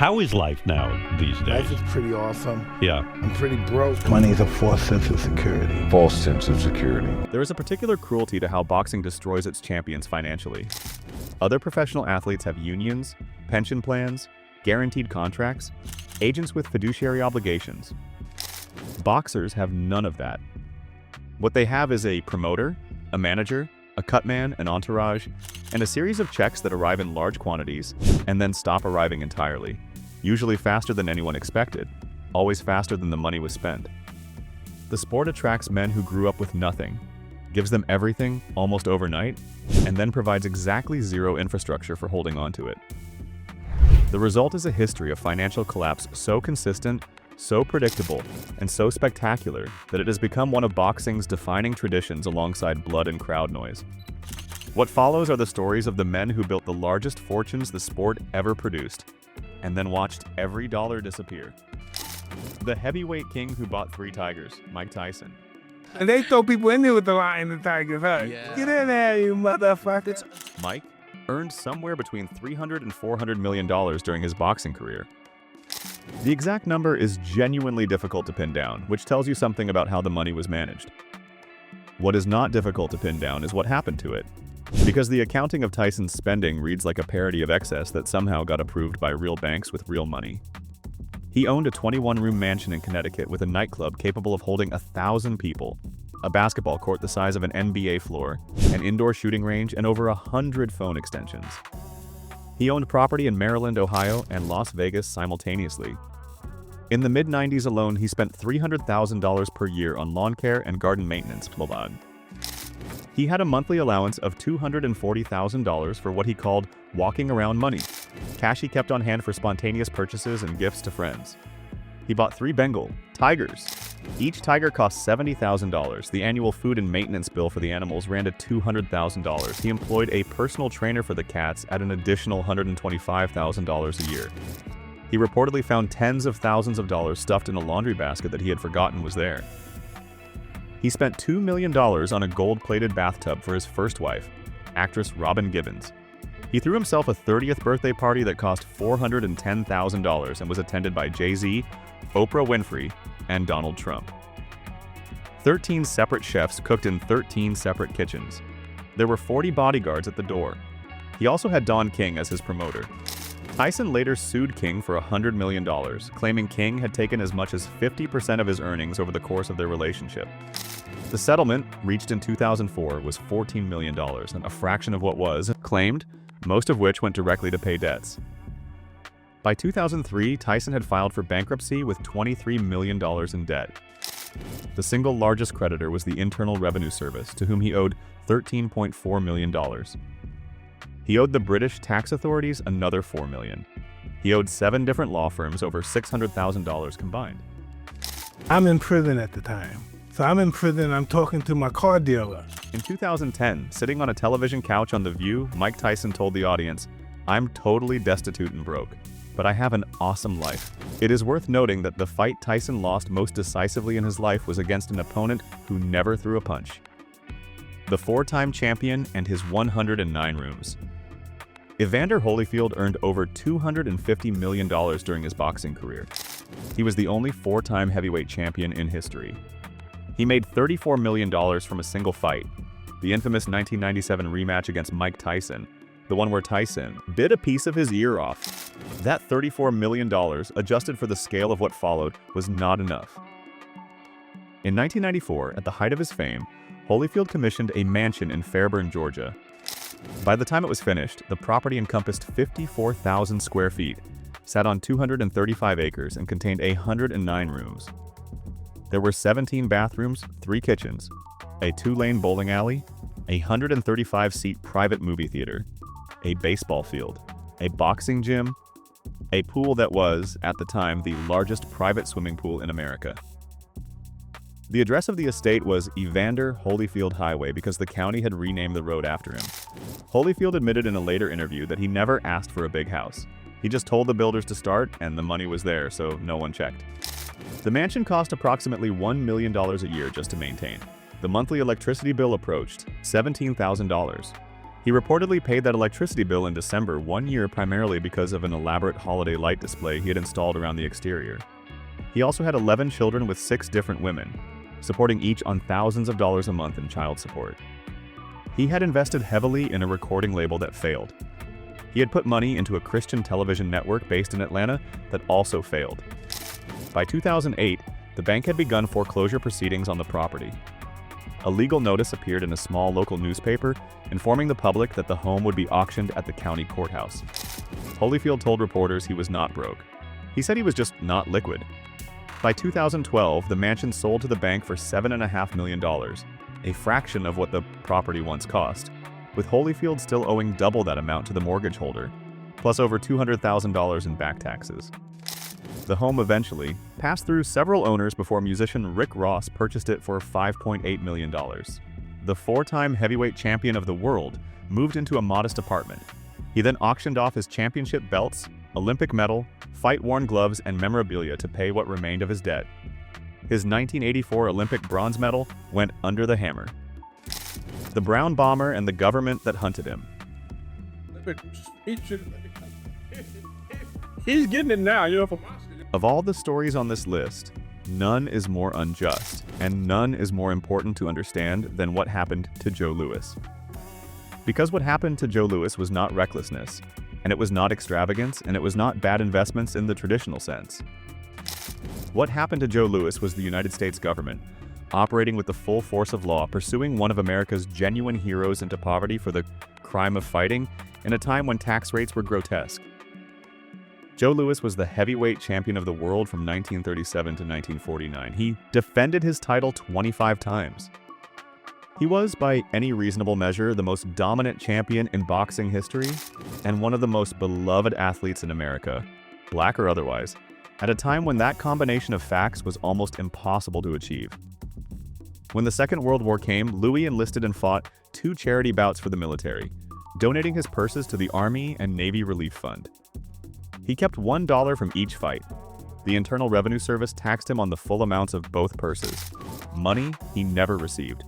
How is life now these days? Life is pretty awesome. Yeah. I'm pretty broke. Money's a false sense of security. False sense of security. There is a particular cruelty to how boxing destroys its champions financially. Other professional athletes have unions, pension plans, guaranteed contracts, agents with fiduciary obligations. Boxers have none of that. What they have is a promoter, a manager, a cutman, an entourage, and a series of checks that arrive in large quantities and then stop arriving entirely, usually faster than anyone expected, always faster than the money was spent. The sport attracts men who grew up with nothing, gives them everything almost overnight, and then provides exactly zero infrastructure for holding on to it. The result is a history of financial collapse so consistent, so predictable, and so spectacular that it has become one of boxing's defining traditions alongside blood and crowd noise. What follows are the stories of the men who built the largest fortunes the sport ever produced, and then watched every dollar disappear. The heavyweight king who bought 3 tigers, Mike Tyson. And they throw people in there with the lion and the tigers, huh? Yeah. Get in there, you motherfuckers. Mike earned somewhere between $300 and $400 million during his boxing career. The exact number is genuinely difficult to pin down, which tells you something about how the money was managed. What is not difficult to pin down is what happened to it, because the accounting of Tyson's spending reads like a parody of excess that somehow got approved by real banks with real money. He owned a 21-room mansion in Connecticut with a nightclub capable of holding 1,000 people, a basketball court the size of an NBA floor, an indoor shooting range, and over 100 phone extensions. He owned property in Maryland, Ohio, and Las Vegas simultaneously. In the mid-90s alone, he spent $300,000 per year on lawn care and garden maintenance. He had a monthly allowance of $240,000 for what he called walking around money, cash he kept on hand for spontaneous purchases and gifts to friends. He bought 3 Bengal tigers. Each tiger cost $70,000. The annual food and maintenance bill for the animals ran to $200,000. He employed a personal trainer for the cats at an additional $125,000 a year. He reportedly found tens of thousands of dollars stuffed in a laundry basket that he had forgotten was there. He spent $2 million on a gold-plated bathtub for his first wife, actress Robin Givens. He threw himself a 30th birthday party that cost $410,000 and was attended by Jay-Z, Oprah Winfrey, and Donald Trump. 13 separate chefs cooked in 13 separate kitchens. There were 40 bodyguards at the door. He also had Don King as his promoter. Tyson later sued King for $100 million, claiming King had taken as much as 50% of his earnings over the course of their relationship. The settlement, reached in 2004, was $14 million, and a fraction of what was claimed, most of which went directly to pay debts. By 2003, Tyson had filed for bankruptcy with $23 million in debt. The single largest creditor was the Internal Revenue Service, to whom he owed $13.4 million. He owed the British tax authorities another $4 million. He owed 7 different law firms over $600,000 combined. I'm in prison at the time. So I'm in prison, I'm talking to my car dealer. In 2010, sitting on a television couch on The View, Mike Tyson told the audience, "I'm totally destitute and broke, but I have an awesome life." It is worth noting that the fight Tyson lost most decisively in his life was against an opponent who never threw a punch. The 4-time champion and his 109 rooms. Evander Holyfield earned over $250 million during his boxing career. He was the only 4-time heavyweight champion in history. He made $34 million from a single fight, the infamous 1997 rematch against Mike Tyson, the one where Tyson bit a piece of his ear off. That $34 million, adjusted for the scale of what followed, was not enough. In 1994, at the height of his fame, Holyfield commissioned a mansion in Fairburn, Georgia. By the time it was finished, the property encompassed 54,000 square feet, sat on 235 acres, and contained 109 rooms. There were 17 bathrooms, 3 kitchens, a 2-lane bowling alley, a 135-seat private movie theater, a baseball field, a boxing gym, a pool that was, at the time, the largest private swimming pool in America. The address of the estate was Evander Holyfield Highway because the county had renamed the road after him. Holyfield admitted in a later interview that he never asked for a big house. He just told the builders to start, and the money was there, so no one checked. The mansion cost approximately $1 million a year just to maintain. The monthly electricity bill approached $17,000. He reportedly paid that electricity bill in December 1 year primarily because of an elaborate holiday light display he had installed around the exterior. He also had 11 children with 6 different women, supporting each on thousands of dollars a month in child support. He had invested heavily in a recording label that failed. He had put money into a Christian television network based in Atlanta that also failed. By 2008, the bank had begun foreclosure proceedings on the property. A legal notice appeared in a small local newspaper informing the public that the home would be auctioned at the county courthouse. Holyfield told reporters he was not broke. He said he was just not liquid. By 2012, the mansion sold to the bank for $7.5 million, a fraction of what the property once cost, with Holyfield still owing double that amount to the mortgage holder, plus over $200,000 in back taxes. The home eventually passed through several owners before musician Rick Ross purchased it for $5.8 million. The 4-time heavyweight champion of the world moved into a modest apartment. He then auctioned off his championship belts, Olympic medal, fight-worn gloves, and memorabilia to pay what remained of his debt. His 1984 Olympic bronze medal went under the hammer. The Brown Bomber and the government that hunted him. He's getting it now, Of all the stories on this list, none is more unjust, and none is more important to understand than what happened to Joe Louis. Because what happened to Joe Louis was not recklessness, and it was not extravagance, and it was not bad investments in the traditional sense. What happened to Joe Louis was the United States government, operating with the full force of law, pursuing one of America's genuine heroes into poverty for the crime of fighting in a time when tax rates were grotesque. Joe Louis was the heavyweight champion of the world from 1937 to 1949. He defended his title 25 times. He was, by any reasonable measure, the most dominant champion in boxing history and one of the most beloved athletes in America, black or otherwise, at a time when that combination of facts was almost impossible to achieve. When the Second World War came, Louis enlisted and fought 2 charity bouts for the military, donating his purses to the Army and Navy Relief Fund. He kept $1 from each fight. The Internal Revenue Service taxed him on the full amounts of both purses. Money he never received.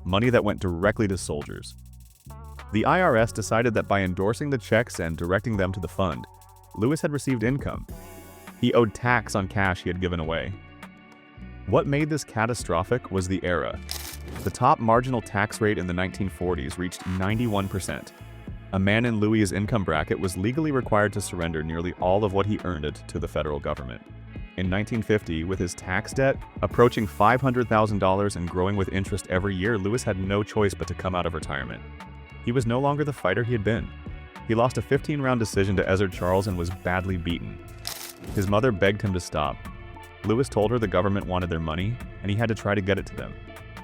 Money that went directly to soldiers. The IRS decided that by endorsing the checks and directing them to the fund, Louis had received income. He owed tax on cash he had given away. What made this catastrophic was the era. The top marginal tax rate in the 1940s reached 91%. A man in Louis's income bracket was legally required to surrender nearly all of what he earned to the federal government. In 1950, with his tax debt approaching $500,000 and growing with interest every year, Louis had no choice but to come out of retirement. He was no longer the fighter he had been. He lost a 15-round decision to Ezzard Charles and was badly beaten. His mother begged him to stop. Louis told her the government wanted their money, and he had to try to get it to them.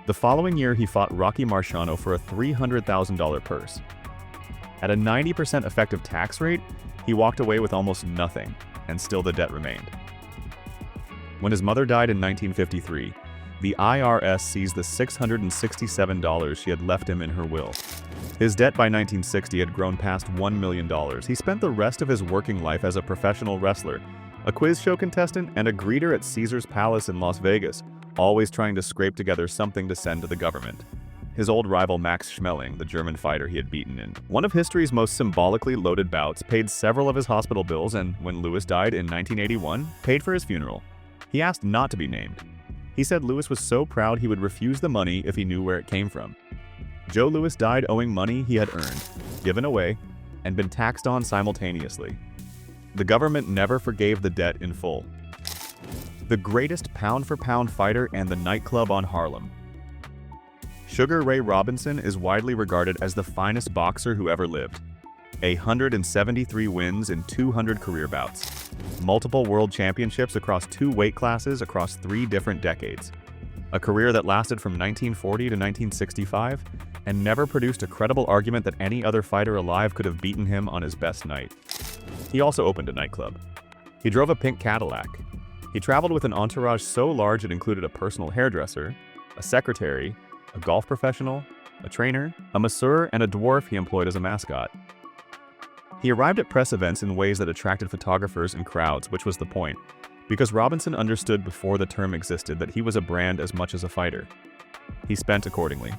The following year, he fought Rocky Marciano for a $300,000 purse. At a 90% effective tax rate, he walked away with almost nothing, and still the debt remained. When his mother died in 1953, the IRS seized the $667 she had left him in her will. His debt by 1960 had grown past $1 million. He spent the rest of his working life as a professional wrestler, a quiz show contestant, and a greeter at Caesar's Palace in Las Vegas, always trying to scrape together something to send to the government. His old rival Max Schmeling, the German fighter he had beaten in one of history's most symbolically loaded bouts, paid several of his hospital bills and, when Louis died in 1981, paid for his funeral. He asked not to be named. He said Louis was so proud he would refuse the money if he knew where it came from. Joe Louis died owing money he had earned, given away, and been taxed on simultaneously. The government never forgave the debt in full. The greatest pound-for-pound fighter and the nightclub on Harlem. Sugar Ray Robinson is widely regarded as the finest boxer who ever lived. 173 wins in 200 career bouts. Multiple world championships across 2 weight classes across 3 different decades. A career that lasted from 1940 to 1965 and never produced a credible argument that any other fighter alive could have beaten him on his best night. He also opened a nightclub. He drove a pink Cadillac. He traveled with an entourage so large it included a personal hairdresser, a secretary, a golf professional, a trainer, a masseur, and a dwarf he employed as a mascot. He arrived at press events in ways that attracted photographers and crowds, which was the point, because Robinson understood before the term existed that he was a brand as much as a fighter. He spent accordingly.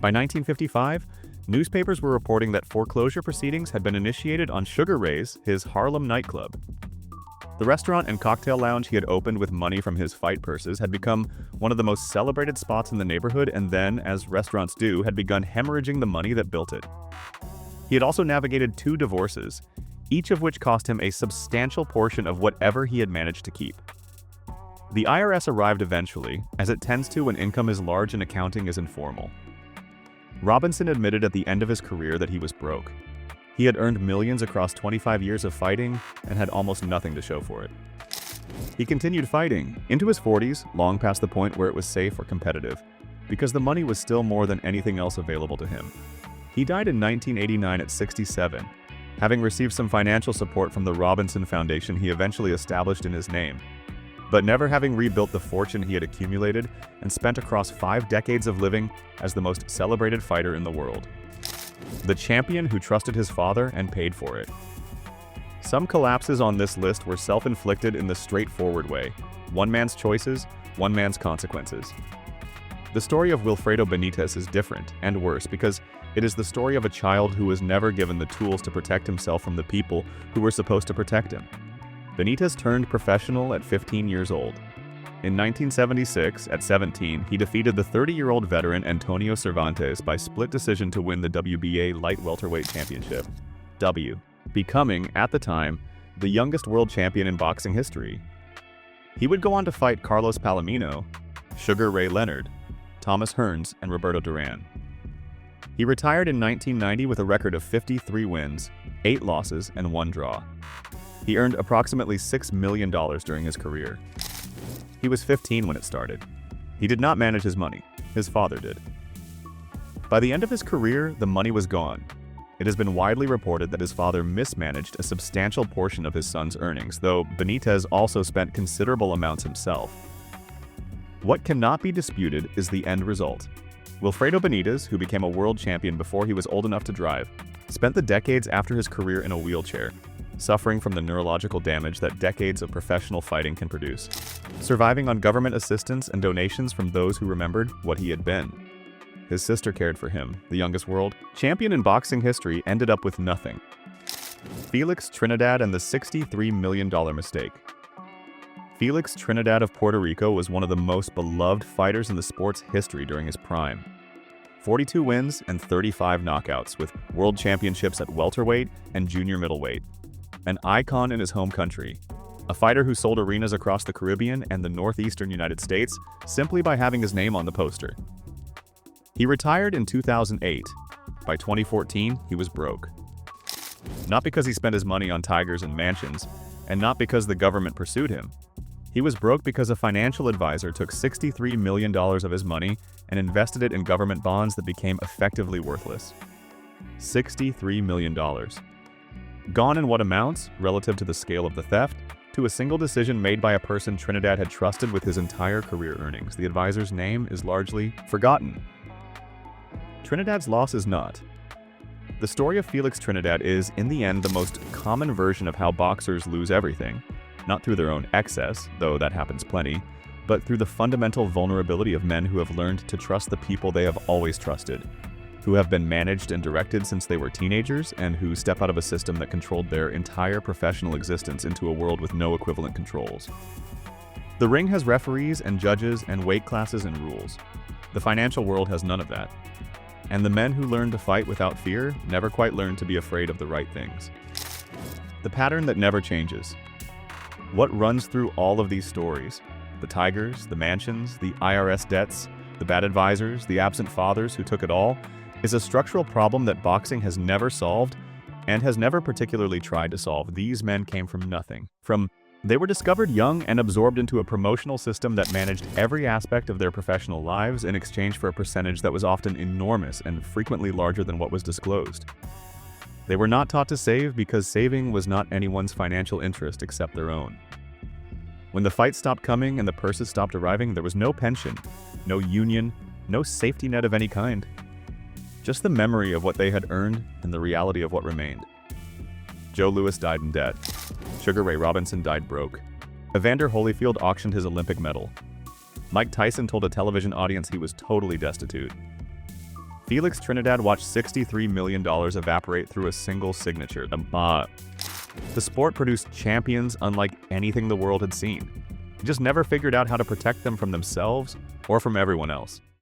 By 1955, Newspapers were reporting that foreclosure proceedings had been initiated on Sugar Ray's, his Harlem nightclub. The restaurant and cocktail lounge he had opened with money from his fight purses had become one of the most celebrated spots in the neighborhood, and then, as restaurants do, had begun hemorrhaging the money that built it. He had also navigated 2 divorces, each of which cost him a substantial portion of whatever he had managed to keep. The IRS arrived eventually, as it tends to when income is large and accounting is informal. Robinson admitted at the end of his career that he was broke. He had earned millions across 25 years of fighting and had almost nothing to show for it. He continued fighting, into his 40s, long past the point where it was safe or competitive, because the money was still more than anything else available to him. He died in 1989 at 67, having received some financial support from the Robinson Foundation he eventually established in his name, but never having rebuilt the fortune he had accumulated and spent across 5 decades of living as the most celebrated fighter in the world. The champion who trusted his father and paid for it. Some collapses on this list were self-inflicted in the straightforward way: one man's choices, one man's consequences. The story of Wilfredo Benitez is different and worse because it is the story of a child who was never given the tools to protect himself from the people who were supposed to protect him. Benitez turned professional at 15 years old. In 1976, at 17, he defeated the 30-year-old veteran Antonio Cervantes by split decision to win the WBA light welterweight championship, becoming, at the time, the youngest world champion in boxing history. He would go on to fight Carlos Palomino, Sugar Ray Leonard, Thomas Hearns, and Roberto Duran. He retired in 1990 with a record of 53 wins, 8 losses, and 1 draw. He earned approximately $6 million during his career. He was 15 when it started. He did not manage his money. His father did. By the end of his career, the money was gone. It has been widely reported that his father mismanaged a substantial portion of his son's earnings, though Benitez also spent considerable amounts himself. What cannot be disputed is the end result. Wilfredo Benitez, who became a world champion before he was old enough to drive, spent the decades after his career in a wheelchair, suffering from the neurological damage that decades of professional fighting can produce, surviving on government assistance and donations from those who remembered what he had been. His sister cared for him. The youngest world champion in boxing history ended up with nothing. Felix Trinidad and the $63 million mistake. Felix Trinidad of Puerto Rico was one of the most beloved fighters in the sport's history during his prime. 42 wins and 35 knockouts, with world championships at welterweight and junior middleweight. An icon in his home country, a fighter who sold arenas across the Caribbean and the northeastern United States simply by having his name on the poster. He retired in 2008. By 2014, he was broke. Not because he spent his money on tigers and mansions, and not because the government pursued him. He was broke because a financial advisor took $63 million of his money and invested it in government bonds that became effectively worthless. $63 million. Gone in what amounts, relative to the scale of the theft, to a single decision made by a person Trinidad had trusted with his entire career earnings. The advisor's name is largely forgotten. Trinidad's loss is not. The story of Felix Trinidad is, in the end, the most common version of how boxers lose everything, not through their own excess, though that happens plenty, but through the fundamental vulnerability of men who have learned to trust the people they have always trusted, who have been managed and directed since they were teenagers, and who step out of a system that controlled their entire professional existence into a world with no equivalent controls. The ring has referees and judges and weight classes and rules. The financial world has none of that. And the men who learn to fight without fear never quite learn to be afraid of the right things. The pattern that never changes. What runs through all of these stories? The tigers, the mansions, the IRS debts, the bad advisors, the absent fathers who took it all, is a structural problem that boxing has never solved and has never particularly tried to solve. These men came from nothing. They were discovered young and absorbed into a promotional system that managed every aspect of their professional lives in exchange for a percentage that was often enormous and frequently larger than what was disclosed. They were not taught to save because saving was not anyone's financial interest except their own. When the fights stopped coming and the purses stopped arriving, there was no pension, no union, no safety net of any kind. Just the memory of what they had earned and the reality of what remained. Joe Louis died in debt. Sugar Ray Robinson died broke. Evander Holyfield auctioned his Olympic medal. Mike Tyson told a television audience he was totally destitute. Felix Trinidad watched $63 million evaporate through a single signature. The sport produced champions unlike anything the world had seen. He just never figured out how to protect them from themselves or from everyone else.